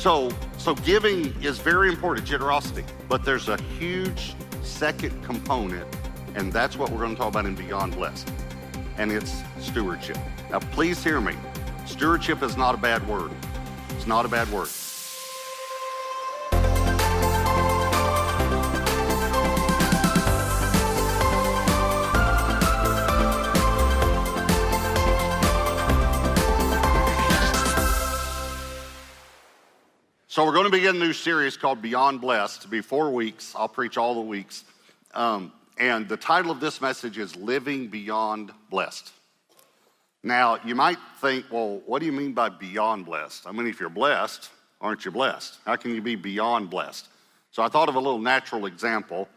So giving is very important, generosity, but there's a huge second component, and that's what we're going to talk about in Beyond Blessed, and it's stewardship. Now, please hear me. Stewardship is not a bad word. It's not a bad word. So we're going to begin a new series called Beyond Blessed. It'll be 4 weeks. I'll preach all the weeks. And the title of this message is Living Beyond Blessed. Now, you might think, well, what do you mean by beyond blessed? I mean, if you're blessed, aren't you blessed? How can you be beyond blessed? So I thought of a little natural example,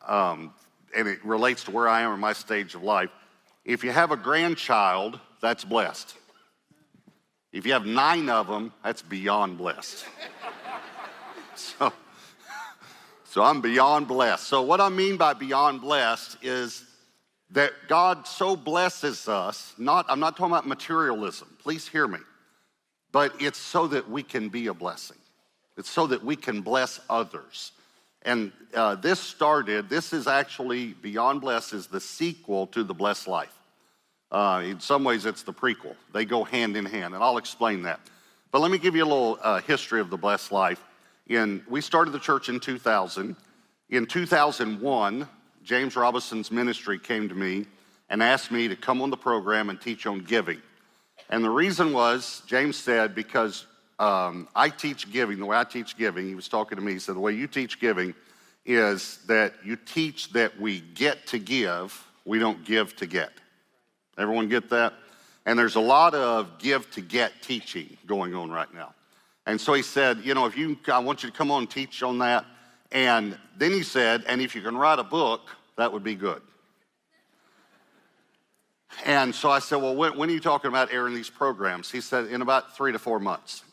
and it relates to where I am in my stage of life. If you have a grandchild, that's blessed. If you have 9 of them, that's beyond blessed. So I'm beyond blessed. So what I mean by beyond blessed is that God so blesses us, I'm not talking about materialism, please hear me, but it's so that we can be a blessing. It's so that we can bless others. And this is actually, Beyond Blessed is the sequel to The Blessed Life. In some ways, it's the prequel. They go hand in hand, and I'll explain that. But let me give you a little history of The Blessed Life. We started the church in 2000. In 2001, James Robinson's ministry came to me and asked me to come on the program and teach on giving. And the reason was, James said, because I teach giving, the way I teach giving, he was talking to me, he said, the way you teach giving is that you teach that we get to give, we don't give to get. Everyone get that? And there's a lot of give to get teaching going on right now. And so he said, I want you to come on and teach on that. And then he said, and if you can write a book, that would be good. And so I said, well, when are you talking about airing these programs? He said, in about 3 to 4 months.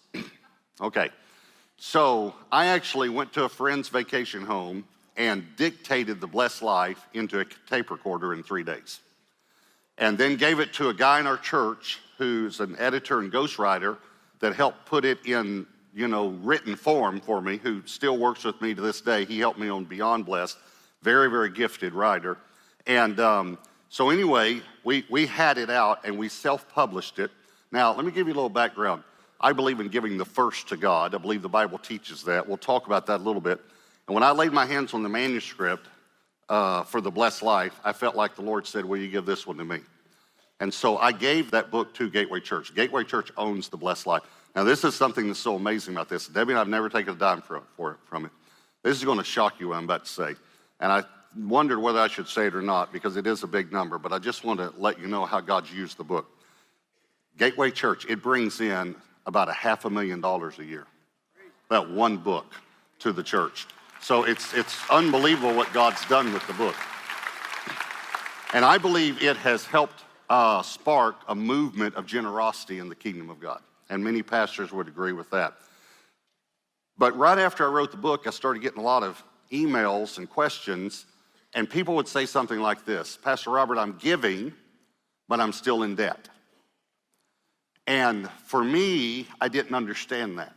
Okay. So I actually went to a friend's vacation home and dictated The Blessed Life into a tape recorder in 3 days. And then gave it to a guy in our church who's an editor and ghostwriter that helped put it in, written form for me, who still works with me to this day. He helped me on Beyond Blessed, very, very gifted writer. And so anyway, we had it out and we self-published it. Now, let me give you a little background. I believe in giving the first to God. I believe the Bible teaches that. We'll talk about that a little bit. And when I laid my hands on the manuscript for The Blessed Life, I felt like the Lord said, will you give this one to me? And so I gave that book to Gateway Church. Gateway Church owns The Blessed Life. Now, this is something that's so amazing about this. Debbie and I have never taken a dime from it. This is going to shock you what I'm about to say. And I wondered whether I should say it or not because it is a big number, but I just want to let you know how God's used the book. Gateway Church, it brings in about $500,000 a year. That one book to the church. So it's unbelievable what God's done with the book. And I believe it has helped spark a movement of generosity in the kingdom of God. And many pastors would agree with that. But right after I wrote the book, I started getting a lot of emails and questions, and people would say something like this: Pastor Robert, I'm giving, but I'm still in debt. And for me, I didn't understand that.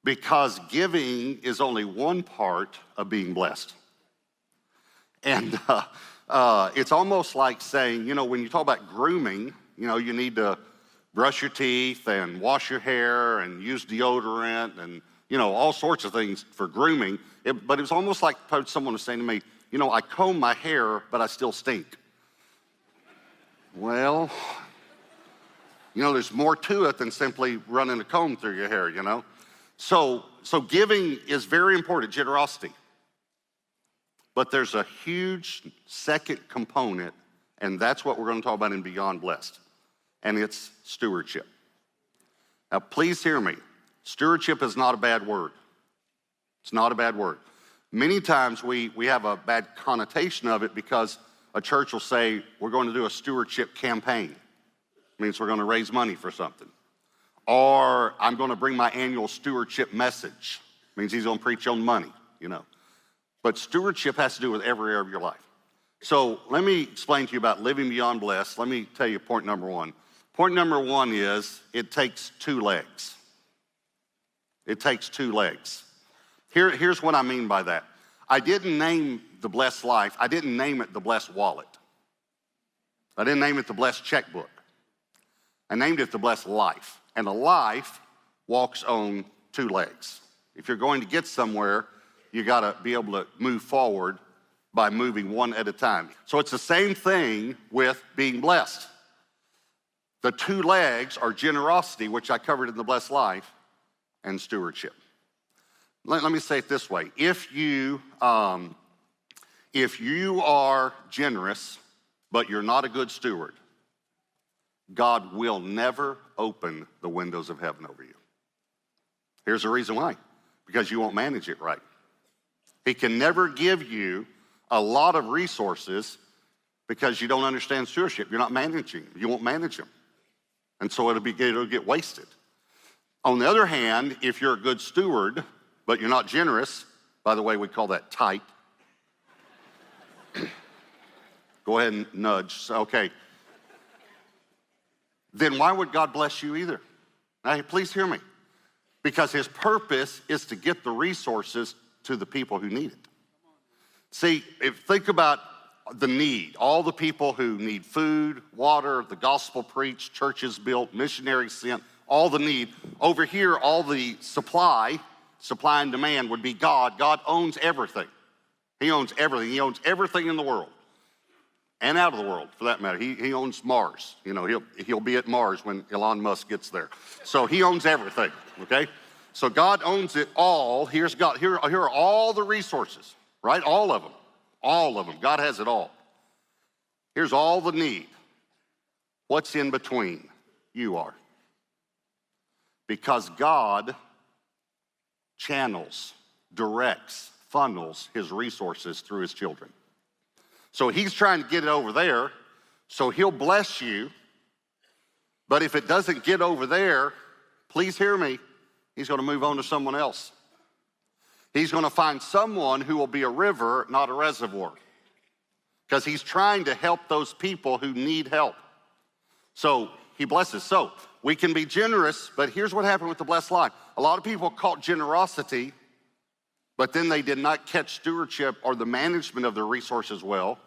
Because giving is only one part of being blessed. And it's almost like saying, when you talk about grooming, you need to brush your teeth and wash your hair and use deodorant and, all sorts of things for grooming. But it was almost like someone was saying to me, I comb my hair, but I still stink. Well, there's more to it than simply running a comb through your hair, So giving is very important, generosity. But there's a huge second component, and that's what we're going to talk about in Beyond Blessed, and it's stewardship. Now, please hear me. Stewardship is not a bad word. It's not a bad word. Many times we have a bad connotation of it because a church will say, we're going to do a stewardship campaign. It means we're going to raise money for something. Or I'm going to bring my annual stewardship message. It means he's going to preach on money, But stewardship has to do with every area of your life. So let me explain to you about living beyond blessed. Let me tell you point number one. Point number one is it takes 2 legs. It takes two legs. Here's what I mean by that. I didn't name the blessed life. I didn't name it the blessed wallet. I didn't name it the blessed checkbook. I named it the blessed life. And a life walks on two legs. If you're going to get somewhere, you got to be able to move forward by moving one at a time. So it's the same thing with being blessed. The two legs are generosity, which I covered in the blessed life, and stewardship. Let me say it this way. If you are generous, but you're not a good steward, God will never open the windows of heaven over you. Here's the reason why. Because you won't manage it right. He can never give you a lot of resources because you don't understand stewardship. You're not managing them. You won't manage them. And so it'll get wasted. On the other hand, if you're a good steward, but you're not generous, by the way, we call that tight. Go ahead and nudge. Okay. Then why would God bless you either? Now, please hear me. Because his purpose is to get the resources to the people who need it. See, think about the need. All the people who need food, water, the gospel preached, churches built, missionaries sent, all the need. Over here, all the supply and demand would be God. God owns everything. He owns everything. He owns everything in the world. And out of the world, for that matter. He owns Mars. You know, he'll be at Mars when Elon Musk gets there. So he owns everything, okay? So God owns it all. Here's God. Here are all the resources, right? All of them. All of them. God has it all. Here's all the need. What's in between? You are. Because God channels, directs, funnels his resources through his children. So he's trying to get it over there, so he'll bless you. But if it doesn't get over there, please hear me, he's going to move on to someone else. He's going to find someone who will be a river, not a reservoir. Because he's trying to help those people who need help. So he blesses. So we can be generous, but here's what happened with the blessed life. A lot of people caught generosity, but then they did not catch stewardship or the management of their resources well.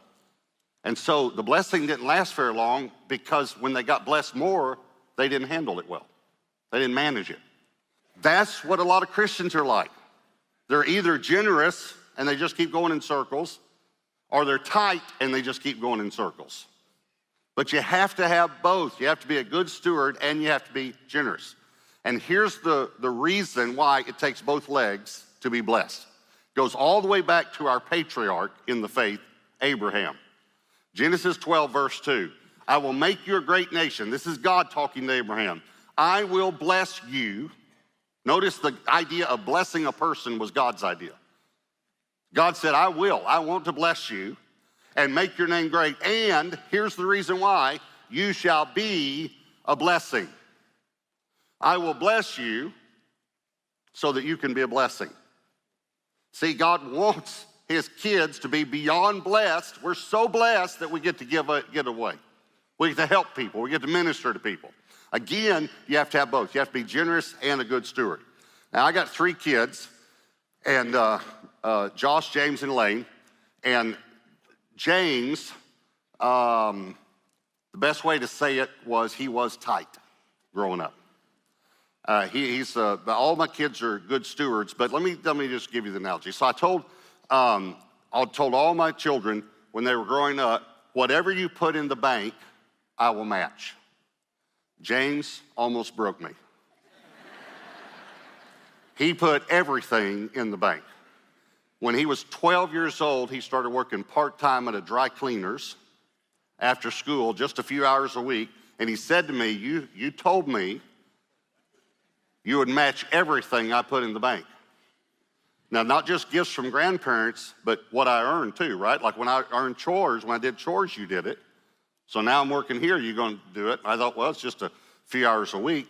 And so the blessing didn't last very long because when they got blessed more, they didn't handle it well. They didn't manage it. That's what a lot of Christians are like. They're either generous and they just keep going in circles, or they're tight and they just keep going in circles. But you have to have both. You have to be a good steward and you have to be generous. And here's the reason why it takes both legs to be blessed. It goes all the way back to our patriarch in the faith, Abraham. Genesis 12, verse 2. I will make you a great nation. This is God talking to Abraham. I will bless you. Notice the idea of blessing a person was God's idea. God said, I want to bless you and make your name great. And here's the reason why, you shall be a blessing. I will bless you so that you can be a blessing. See, God wants his kids to be beyond blessed. We're so blessed that we get to get away. We get to help people. We get to minister to people. Again, you have to have both. You have to be generous and a good steward. Now, I got 3 kids, and Josh, James, and Elaine. And James, the best way to say it was he was tight growing up. All my kids are good stewards, but let me just give you the analogy. So I told all my children when they were growing up, whatever you put in the bank, I will match. James almost broke me. He put everything in the bank. When he was 12 years old, he started working part-time at a dry cleaner's after school, just a few hours a week. And he said to me, you told me you would match everything I put in the bank. Now, not just gifts from grandparents, but what I earned too, right? Like when I earned chores, when I did chores, you did it. So now I'm working here, you're going to do it. I thought, well, it's just a few hours a week.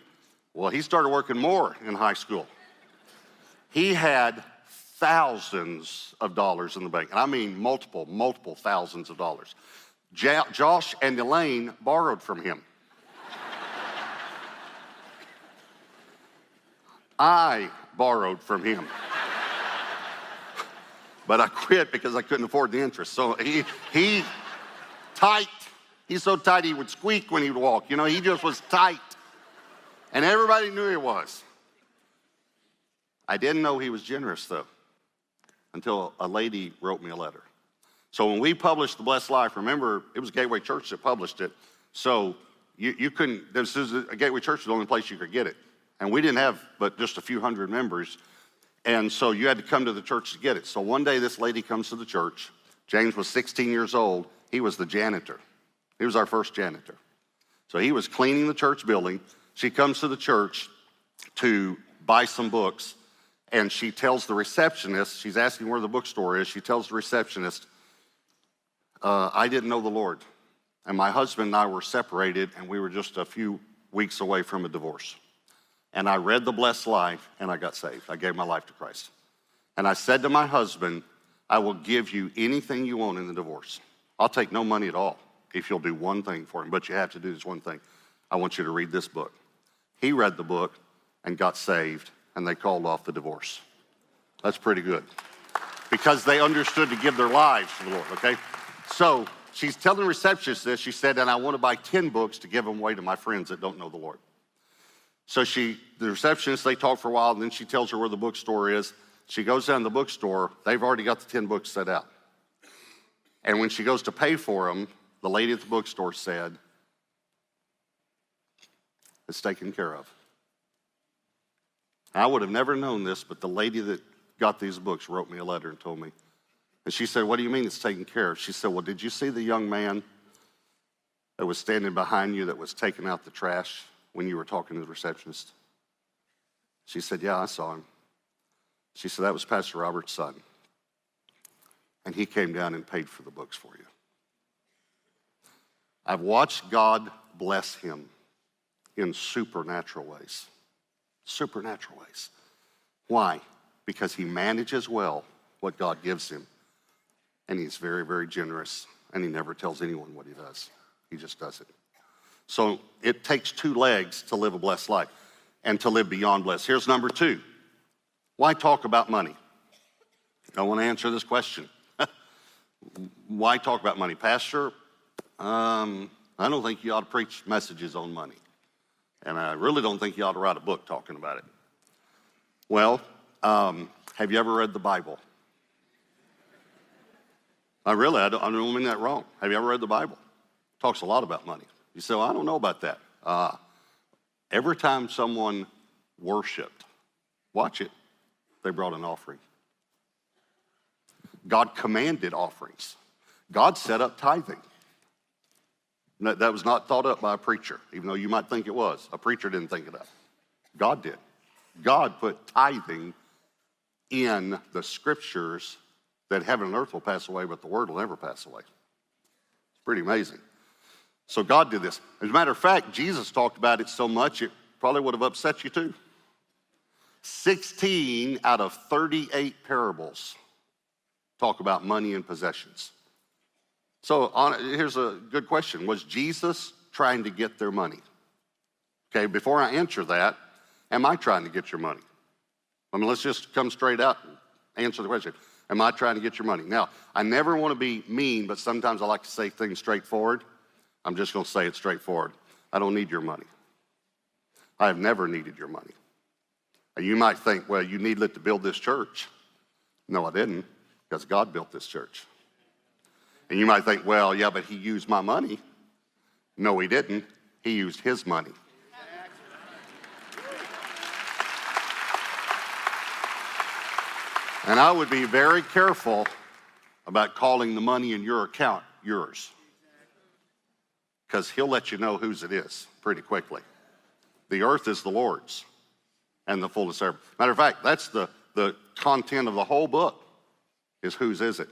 Well, he started working more in high school. He had thousands of dollars in the bank. And I mean multiple thousands of dollars. Josh and Elaine borrowed from him. I borrowed from him. But I quit because I couldn't afford the interest. So he tight. He's so tight he would squeak when he would walk. You know, he just was tight. And everybody knew he was. I didn't know he was generous, though, until a lady wrote me a letter. So when we published The Blessed Life, remember, it was Gateway Church that published it. So you couldn't, this is a Gateway Church is the only place you could get it. And we didn't have but just a few hundred members. And so you had to come to the church to get it. So one day this lady comes to the church. James was 16 years old. He was the janitor. He was our first janitor. So he was cleaning the church building. She comes to the church to buy some books. And she tells the receptionist, she's asking where the bookstore is. She tells the receptionist, I didn't know the Lord. And my husband and I were separated, and we were just a few weeks away from a divorce. And I read The Blessed Life, and I got saved. I gave my life to Christ. And I said to my husband, I will give you anything you want in the divorce. I'll take no money at all if you'll do one thing for him, but you have to do this one thing. I want you to read this book. He read the book and got saved, and they called off the divorce. That's pretty good. Because they understood to give their lives to the Lord, okay? So she's telling the receptionist this. She said, and I want to buy 10 books to give them away to my friends that don't know the Lord. So the receptionist, they talk for a while, and then she tells her where the bookstore is. She goes down to the bookstore. They've already got the 10 books set out. And when she goes to pay for them, the lady at the bookstore said, it's taken care of. I would have never known this, but the lady that got these books wrote me a letter and told me. And she said, what do you mean it's taken care of? She said, well, did you see the young man that was standing behind you that was taking out the trash when you were talking to the receptionist? She said, yeah, I saw him. She said, that was Pastor Robert's son. And he came down and paid for the books for you. I've watched God bless him in supernatural ways. Supernatural ways. Why? Because he manages well what God gives him. And he's very, very generous. And he never tells anyone what he does. He just does it. So it takes two legs to live a blessed life and to live beyond blessed. Here's number two. Why talk about money? I want to answer this question. Why talk about money? Pastor, I don't think you ought to preach messages on money. And I really don't think you ought to write a book talking about it. Well, have you ever read the Bible? I don't mean that wrong. Have you ever read the Bible? It talks a lot about money. You say, well, I don't know about that. Every time someone worshiped, watch it, they brought an offering. God commanded offerings. God set up tithing. That was not thought up by a preacher, even though you might think it was. A preacher didn't think it up. God did. God put tithing in the scriptures that heaven and earth will pass away, but the word will never pass away. It's pretty amazing. So God did this. As a matter of fact, Jesus talked about it so much, it probably would have upset you too. 16 out of 38 parables talk about money and possessions. So here's a good question. Was Jesus trying to get their money? Okay, before I answer that, am I trying to get your money? I mean, let's just come straight out and answer the question. Am I trying to get your money? Now, I never want to be mean, but sometimes I like to say things straightforward. I'm just going to say it straightforward. I don't need your money. I have never needed your money. You might think, well, you needed it to build this church. No, I didn't, because God built this church. And you might think, well, yeah, but he used my money. No, he didn't. He used his money. And I would be very careful about calling the money in your account yours, because he'll let you know whose it is pretty quickly. The earth is the Lord's and the fullness thereof. Matter of fact, that's the content of the whole book, is whose is it?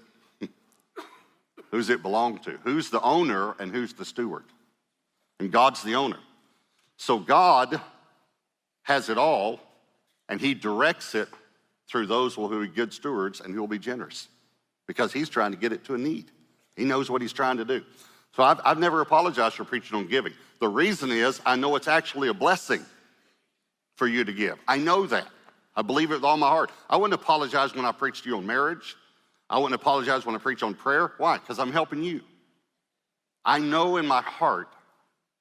Who's it belong to? Who's the owner and who's the steward? And God's the owner. So God has it all, and he directs it through those who will be good stewards and who will be generous, because he's trying to get it to a need. He knows what he's trying to do. So I've never apologized for preaching on giving. The reason is I know it's actually a blessing for you to give. I know that. I believe it with all my heart. I wouldn't apologize when I preach to you on marriage. I wouldn't apologize when I preach on prayer. Why? Because I'm helping you. I know in my heart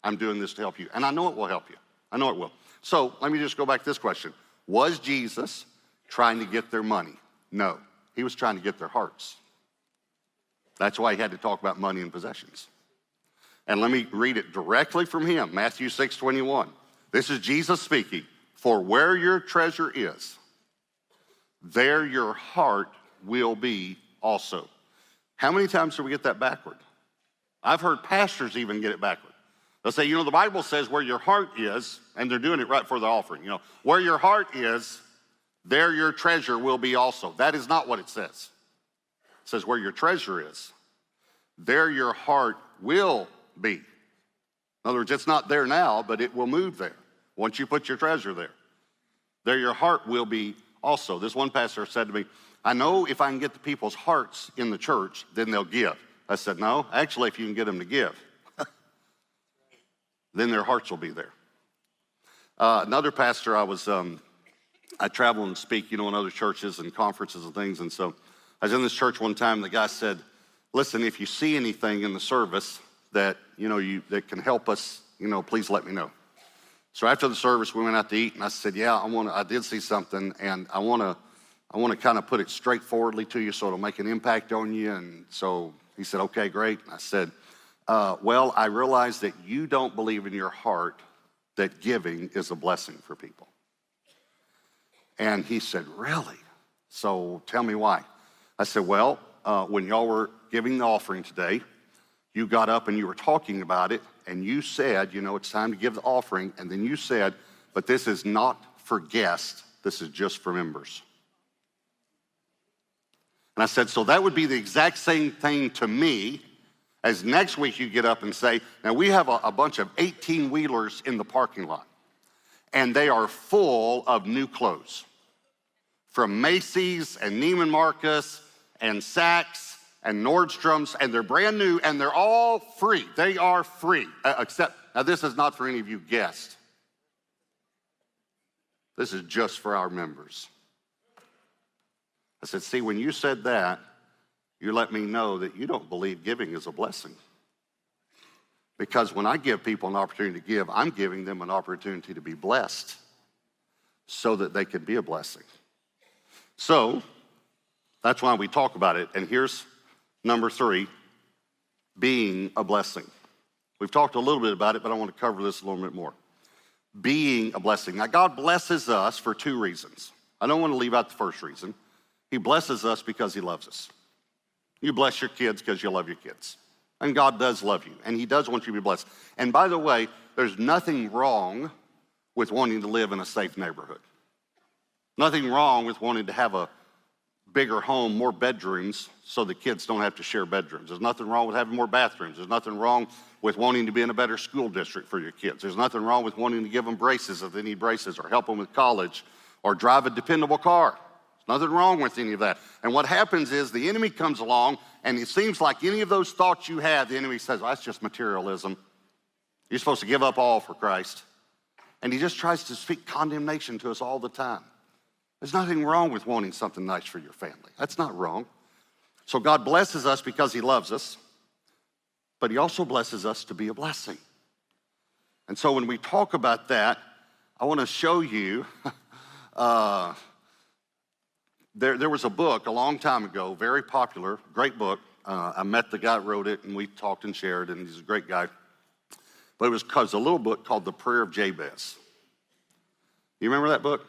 I'm doing this to help you, and I know it will help you. I know it will. So let me just go back to this question. Was Jesus trying to get their money? No, he was trying to get their hearts. That's why he had to talk about money and possessions. And let me read it directly from him, Matthew 6:21. This is Jesus speaking. For where your treasure is, there your heart will be also. How many times do we get that backward? I've heard pastors even get it backward. They'll say, the Bible says where your heart is, and they're doing it right for the offering. Where your heart is, there your treasure will be also. That is not what it says. It says where your treasure is, there your heart will be. In other words, it's not there now, but it will move there once you put your treasure there. There your heart will be also. This one pastor said to me, I know if I can get the people's hearts in the church, then they'll give. I said, no, actually, if you can get them to give, then their hearts will be there. Another pastor, I travel and speak, in other churches and conferences and things. And so I was in this church one time, the guy said, listen, if you see anything in the service that, that can help us, please let me know. So after the service, we went out to eat, and I said, yeah, I did see something, and I want to kind of put it straightforwardly to you so it'll make an impact on you. And so he said, okay, great. And I said, well, I realize that you don't believe in your heart that giving is a blessing for people. And he said, really? So tell me why. I said, well, when y'all were giving the offering today, you got up and you were talking about it, and you said, it's time to give the offering, and then you said, but this is not for guests, this is just for members. And I said, so that would be the exact same thing to me as next week you get up and say, now we have a bunch of 18-wheelers in the parking lot, and they are full of new clothes from Macy's and Neiman Marcus and Saks and Nordstrom's, and they're brand new, and they're all free. They are free, except, now this is not for any of you guests. This is just for our members. I said, see, when you said that, you let me know that you don't believe giving is a blessing. Because when I give people an opportunity to give, I'm giving them an opportunity to be blessed so that they can be a blessing. So that's why we talk about it. And here's number 3, being a blessing. We've talked a little bit about it, but I want to cover this a little bit more. Being a blessing. Now, God blesses us for 2 reasons. I don't want to leave out the first reason. He blesses us because he loves us. You bless your kids because you love your kids. And God does love you, and he does want you to be blessed. And by the way, there's nothing wrong with wanting to live in a safe neighborhood. Nothing wrong with wanting to have a bigger home, more bedrooms, so the kids don't have to share bedrooms. There's nothing wrong with having more bathrooms. There's nothing wrong with wanting to be in a better school district for your kids. There's nothing wrong with wanting to give them braces if they need braces, or help them with college, or drive a dependable car. There's nothing wrong with any of that. And what happens is the enemy comes along, and it seems like any of those thoughts you have, the enemy says, well, that's just materialism. You're supposed to give up all for Christ. And he just tries to speak condemnation to us all the time. There's nothing wrong with wanting something nice for your family. That's not wrong. So God blesses us because he loves us, but he also blesses us to be a blessing. And so when we talk about that, I want to show you, there was a book a long time ago, very popular, great book. I met the guy that wrote it, and we talked and shared, and he's a great guy. But it was a little book called The Prayer of Jabez. You remember that book?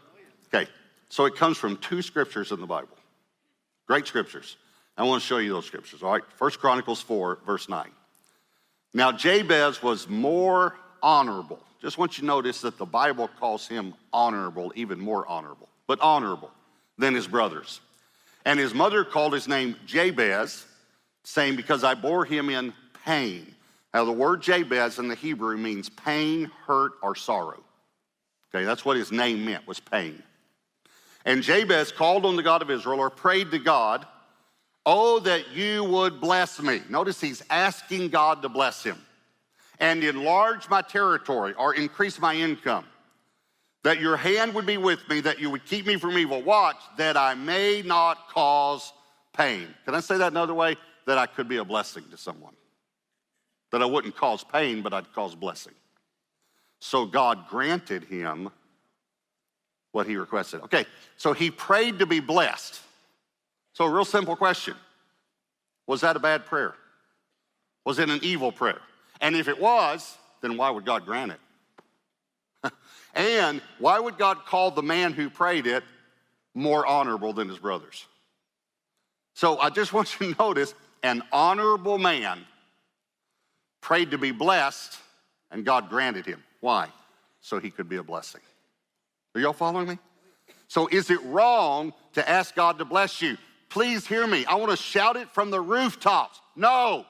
Okay. So it comes from 2 scriptures in the Bible. Great scriptures. I want to show you those scriptures, all right? 1 Chronicles 4, verse 9. Now, Jabez was more honorable. Just want you to notice that the Bible calls him honorable, even more honorable, but honorable than his brothers. And his mother called his name Jabez, saying, because I bore him in pain. Now, the word Jabez in the Hebrew means pain, hurt, or sorrow. Okay, that's what his name meant, was pain. And Jabez called on the God of Israel, or prayed to God, oh, that you would bless me. Notice he's asking God to bless him. And enlarge my territory, or increase my income. that your hand would be with me, that you would keep me from evil. Watch, that I may not cause pain. Can I say that another way? That I could be a blessing to someone. That I wouldn't cause pain, but I'd cause blessing. So God granted him what he requested. Okay, so he prayed to be blessed. So a real simple question. Was that a bad prayer? Was it an evil prayer? And if it was, then why would God grant it? And why would God call the man who prayed it more honorable than his brothers? So I just want you to notice, an honorable man prayed to be blessed, and God granted him. Why? So he could be a blessing. Are y'all following me? So is it wrong to ask God to bless you? Please hear me. I want to shout it from the rooftops. No.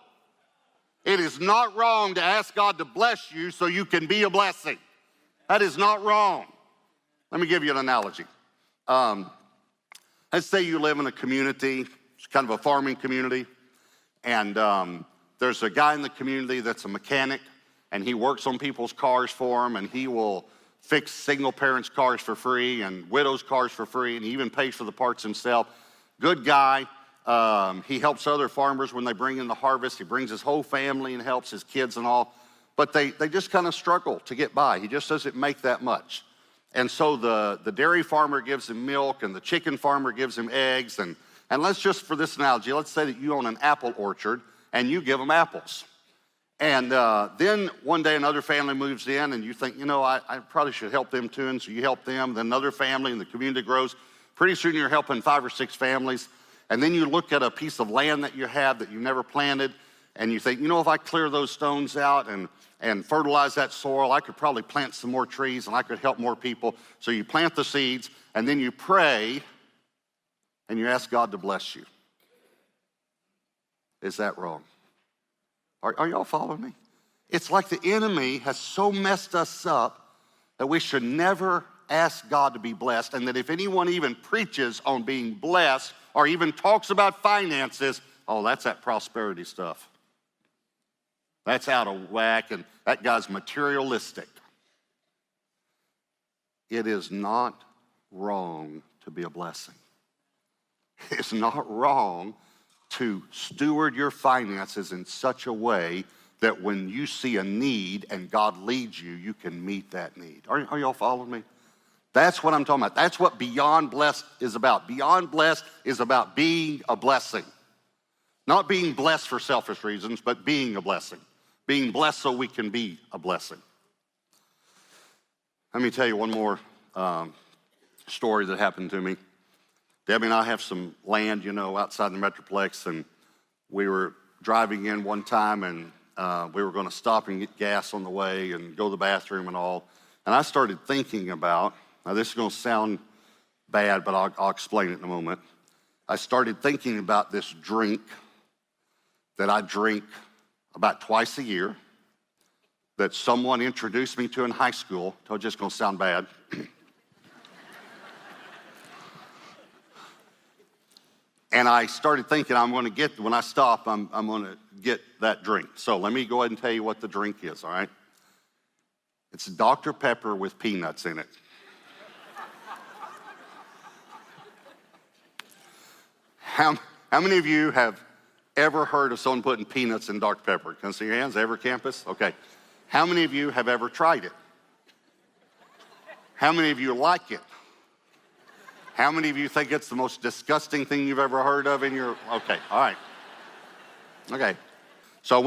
It is not wrong to ask God to bless you so you can be a blessing. That is not wrong. Let me give you an analogy. Let's say you live in a community, it's kind of a farming community, and there's a guy in the community that's a mechanic, and he works on people's cars for them, and he will fix single parents' cars for free and widows' cars for free, and he even pays for the parts himself. Good guy. He helps other farmers when they bring in the harvest. He brings his whole family and helps his kids and all. But they just kind of struggle to get by. He just doesn't make that much. And so the dairy farmer gives him milk, and the chicken farmer gives him eggs. And let's just, for this analogy, let's say that you own an apple orchard, and you give them apples. And then one day another family moves in, and you think, you know, I probably should help them too, and so you help them. Then another family, and the community grows. Pretty soon you're helping 5 or 6 families. And then you look at a piece of land that you have that you never planted, and you think, you know, if I clear those stones out and fertilize that soil, I could probably plant some more trees and I could help more people. So you plant the seeds, and then you pray, and you ask God to bless you. Is that wrong? Are y'all following me? It's like the enemy has so messed us up that we should never ask God to be blessed, and that if anyone even preaches on being blessed or even talks about finances, oh, that's that prosperity stuff. That's out of whack, and that guy's materialistic. It is not wrong to be a blessing. It's not wrong to steward your finances in such a way that when you see a need and God leads you, you can meet that need. Are y'all following me? That's what I'm talking about. That's what Beyond Blessed is about. Beyond Blessed is about being a blessing. Not being blessed for selfish reasons, but being a blessing. Being blessed so we can be a blessing. Let me tell you one more story that happened to me. Debbie and I have some land, you know, outside the Metroplex, and we were driving in one time, and we were going to stop and get gas on the way and go to the bathroom and all. And I started thinking about, now this is going to sound bad, but I'll explain it in a moment. I started thinking about this drink that I drink about twice a year that someone introduced me to in high school. It's just going to sound bad. And I started thinking, when I stop, I'm going to get that drink. So let me go ahead and tell you what the drink is, all right? It's Dr. Pepper with peanuts in it. How many of you have ever heard of someone putting peanuts in Dr. Pepper? Can I see your hands? Every campus? Okay. How many of you have ever tried it? How many of you like it? How many of you think it's the most disgusting thing you've ever heard of in your, okay, all right. Okay, so